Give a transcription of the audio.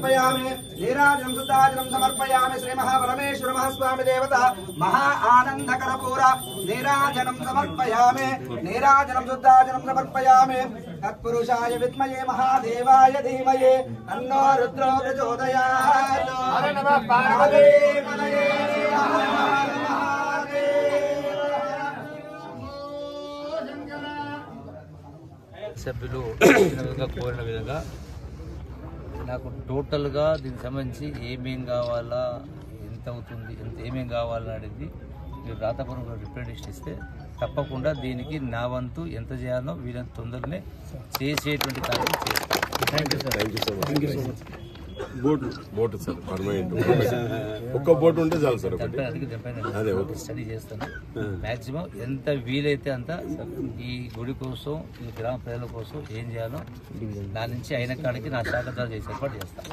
సమర్పయామి నీరాజనం శుద్ధాజనం సమర్పయామి శ్రీ మహాపరమేశ్వర మహాస్వామి దేవత మహా ఆనంద కర్పూర నీరాజనం సమర్పయామి నీరాజనం శుద్ధాజనం సమర్పయామి తత్పురుషాయ విద్మయే మహాదేవాయ ధీమహి తన్నో రుద్రో ప్రచోదయాత్ హర నమః పార్వతీ పతయే సభ్యులు కోరిన విధంగా నాకు టోటల్గా దీనికి సంబంధించి ఏమేం కావాలా, ఎంత అవుతుంది, ఏమేం కావాలనేది మీరు రాతపూర్వకంగా రిప్రజెంటేషన్ ఇస్తే తప్పకుండా దీనికి నా వంతు ఎంత చేయాలో వీళ్ళని తొందరనే చేసేటువంటి కార్యం చేస్తాను. బోటు సార్ పర్మనెంట్ ఒక్క బోటు ఉంటే చాలు సార్. స్టడీ చేస్తాను. మ్యాక్సిమం ఎంత వీలైతే అంత ఈ గుడి కోసం, ఈ గ్రామ ప్రజల కోసం ఏం చేయాలో నా నుంచి అయిన కాడికి నా శాఖ చేసే ఏర్పాటు చేస్తాను.